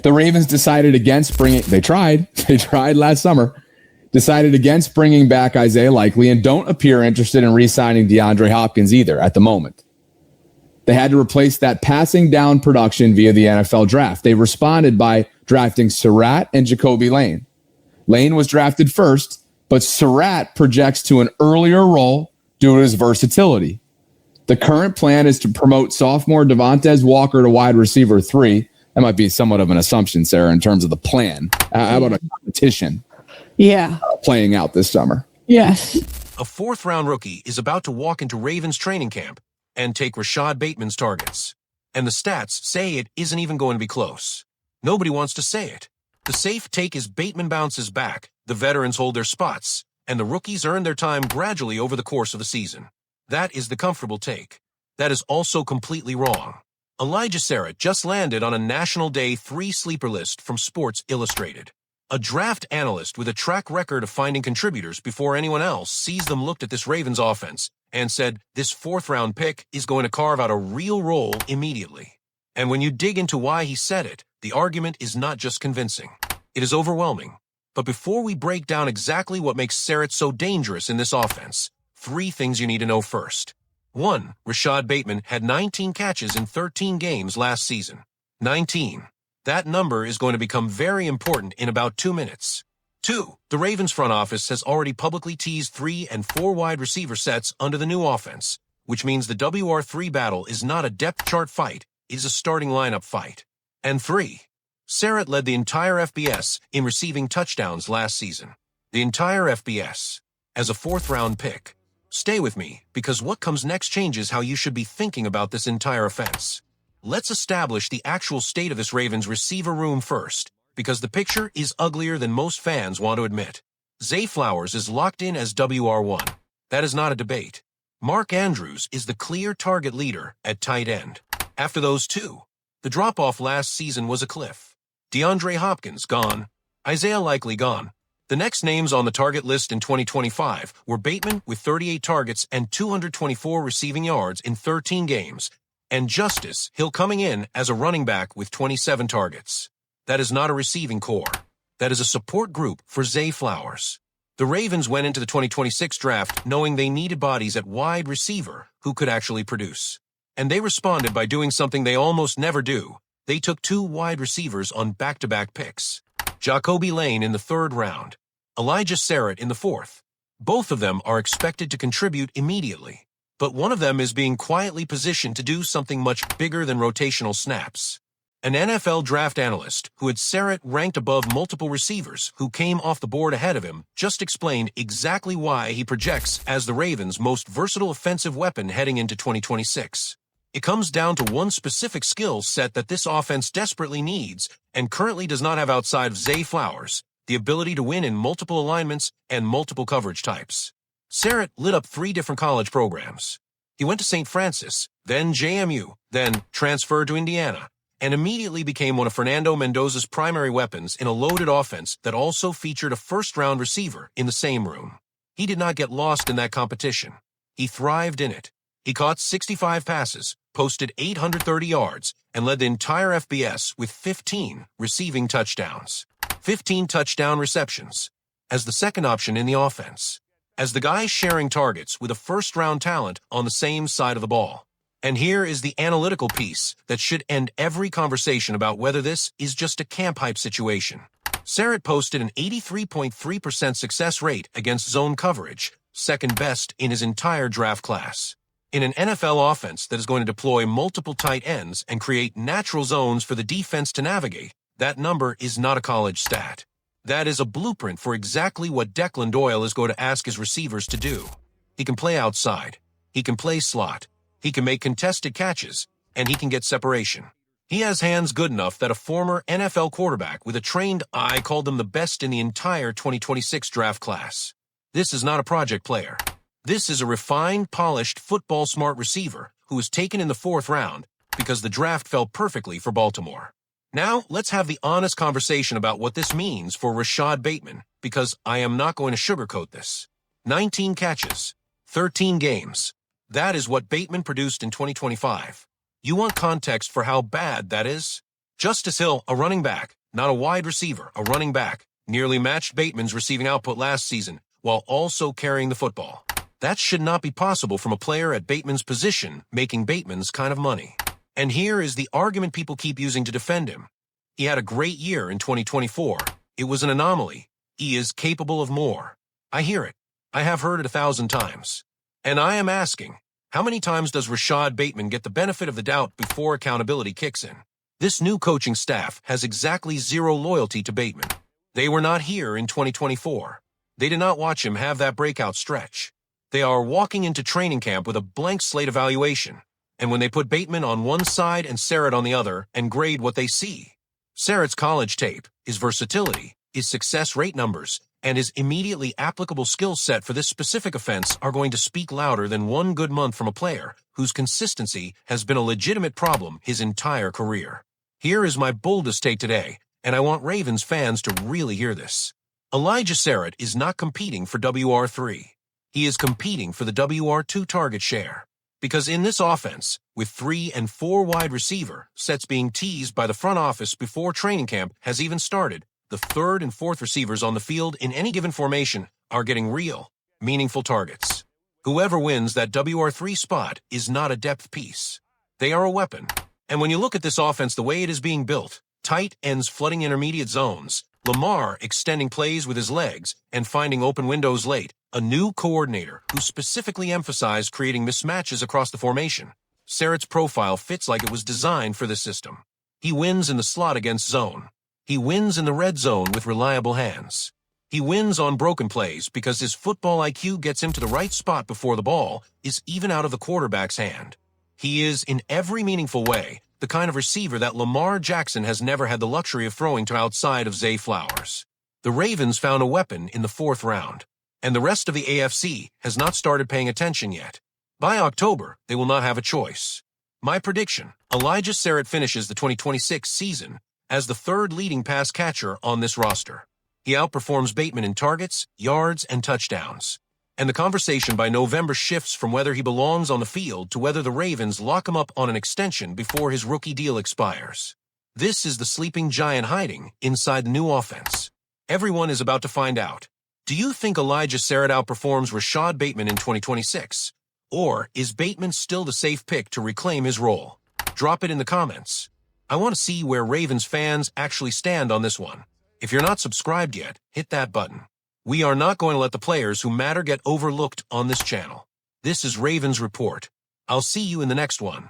The Ravens decided against they tried last summer, decided against bringing back Isaiah Likely and don't appear interested in re-signing DeAndre Hopkins either at the moment. They had to replace that passing down production via the NFL draft. They responded by drafting Sarratt and Jacoby Lane. Lane was drafted first, but Sarratt projects to an earlier role due to his versatility. The current plan is to promote sophomore Devontae Walker to wide receiver 3. That might be somewhat of an assumption, Sarah, in terms of the plan. How about a competition? Yeah. Playing out this summer. Yes. A fourth-round rookie is about to walk into Ravens training camp and take Rashad Bateman's targets. And the stats say it isn't even going to be close. Nobody wants to say it. The safe take is Bateman bounces back, the veterans hold their spots, and the rookies earn their time gradually over the course of the season. That is the comfortable take. That is also completely wrong. Elijah Sarratt just landed on a National Day 3 sleeper list from Sports Illustrated. A draft analyst with a track record of finding contributors before anyone else sees them looked at this Ravens offense and said, this fourth-round pick is going to carve out a real role immediately. And when you dig into why he said it, the argument is not just convincing. It is overwhelming. But before we break down exactly what makes Sarratt so dangerous in this offense, 3 things you need to know first. 1. Rashad Bateman had 19 catches in 13 games last season. 19. That number is going to become very important in about 2 minutes. 2. The Ravens front office has already publicly teased 3 and 4 wide receiver sets under the new offense, which means the WR3 battle is not a depth chart fight, it is a starting lineup fight. And 3. Sarratt led the entire FBS in receiving touchdowns last season. The entire FBS. As a fourth-round pick. Stay with me, because what comes next changes how you should be thinking about this entire offense. Let's establish the actual state of this Ravens receiver room first, because the picture is uglier than most fans want to admit. Zay Flowers is locked in as WR1. That is not a debate. Mark Andrews is the clear target leader at tight end. After those 2, the drop-off last season was a cliff. DeAndre Hopkins gone. Isaiah Likely gone. The next names on the target list in 2025 were Bateman with 38 targets and 224 receiving yards in 13 games, and Justice Hill coming in as a running back with 27 targets. That is not a receiving core. That is a support group for Zay Flowers. The Ravens went into the 2026 draft knowing they needed bodies at wide receiver who could actually produce. And they responded by doing something they almost never do. They took 2 wide receivers on back-to-back picks. Jacoby Lane in the 3rd round. Elijah Sarratt in the 4th. Both of them are expected to contribute immediately. But one of them is being quietly positioned to do something much bigger than rotational snaps. An NFL draft analyst who had Sarratt ranked above multiple receivers who came off the board ahead of him just explained exactly why he projects as the Ravens' most versatile offensive weapon heading into 2026. It comes down to one specific skill set that this offense desperately needs and currently does not have outside of Zay Flowers, the ability to win in multiple alignments and multiple coverage types. Sarratt lit up 3 different college programs. He went to St. Francis, then JMU, then transferred to Indiana, and immediately became one of Fernando Mendoza's primary weapons in a loaded offense that also featured a first-round receiver in the same room. He did not get lost in that competition. He thrived in it. He caught 65 passes, posted 830 yards, and led the entire FBS with 15 receiving touchdowns. 15 touchdown receptions. As the second option in the offense. As the guy sharing targets with a first-round talent on the same side of the ball. And here is the analytical piece that should end every conversation about whether this is just a camp hype situation. Sarratt posted an 83.3% success rate against zone coverage, second best in his entire draft class. In an NFL offense that is going to deploy multiple tight ends and create natural zones for the defense to navigate, that number is not a college stat. That is a blueprint for exactly what Declan Doyle is going to ask his receivers to do. He can play outside. He can play slot. He can make contested catches, and he can get separation. He has hands good enough that a former NFL quarterback with a trained eye called him the best in the entire 2026 draft class. This is not a project player. This is a refined, polished, football-smart receiver who was taken in the 4th round because the draft fell perfectly for Baltimore. Now, let's have the honest conversation about what this means for Rashad Bateman, because I am not going to sugarcoat this. 19 catches, 13 games. That is what Bateman produced in 2025. You want context for how bad that is? Justice Hill, a running back, not a wide receiver, a running back, nearly matched Bateman's receiving output last season while also carrying the football. That should not be possible from a player at Bateman's position, making Bateman's kind of money. And here is the argument people keep using to defend him. He had a great year in 2024. It was an anomaly. He is capable of more. I hear it. I have heard it 1,000 times. And I am asking, how many times does Rashad Bateman get the benefit of the doubt before accountability kicks in? This new coaching staff has exactly zero loyalty to Bateman. They were not here in 2024. They did not watch him have that breakout stretch. They are walking into training camp with a blank slate evaluation. And when they put Bateman on one side and Sarratt on the other and grade what they see, Sarratt's college tape, his versatility, his success rate numbers, and his immediately applicable skill set for this specific offense are going to speak louder than one good month from a player whose consistency has been a legitimate problem his entire career. Here is my boldest take today, and I want Ravens fans to really hear this. Elijah Sarratt is not competing for WR3. He is competing for the WR2 target share. Because in this offense, with 3 and 4 wide receiver sets being teased by the front office before training camp has even started, the 3rd and 4th receivers on the field in any given formation are getting real, meaningful targets. Whoever wins that WR3 spot is not a depth piece. They are a weapon. And when you look at this offense the way it is being built, tight ends flooding intermediate zones, Lamar extending plays with his legs and finding open windows late, a new coordinator who specifically emphasized creating mismatches across the formation. Sarratt's profile fits like it was designed for this system. He wins in the slot against zone. He wins in the red zone with reliable hands. He wins on broken plays because his football IQ gets him to the right spot before the ball is even out of the quarterback's hand. He is, in every meaningful way, the kind of receiver that Lamar Jackson has never had the luxury of throwing to outside of Zay Flowers. The Ravens found a weapon in the 4th round, and the rest of the AFC has not started paying attention yet. By October, they will not have a choice. My prediction, Elijah Sarratt finishes the 2026 season as the 3rd leading pass catcher on this roster. He outperforms Bateman in targets, yards, and touchdowns. And the conversation by November shifts from whether he belongs on the field to whether the Ravens lock him up on an extension before his rookie deal expires. This is the sleeping giant hiding inside the new offense. Everyone is about to find out. Do you think Elijah Sarratt outperforms Rashad Bateman in 2026? Or is Bateman still the safe pick to reclaim his role? Drop it in the comments. I want to see where Ravens fans actually stand on this one. If you're not subscribed yet, hit that button. We are not going to let the players who matter get overlooked on this channel. This is Ravens Report. I'll see you in the next one.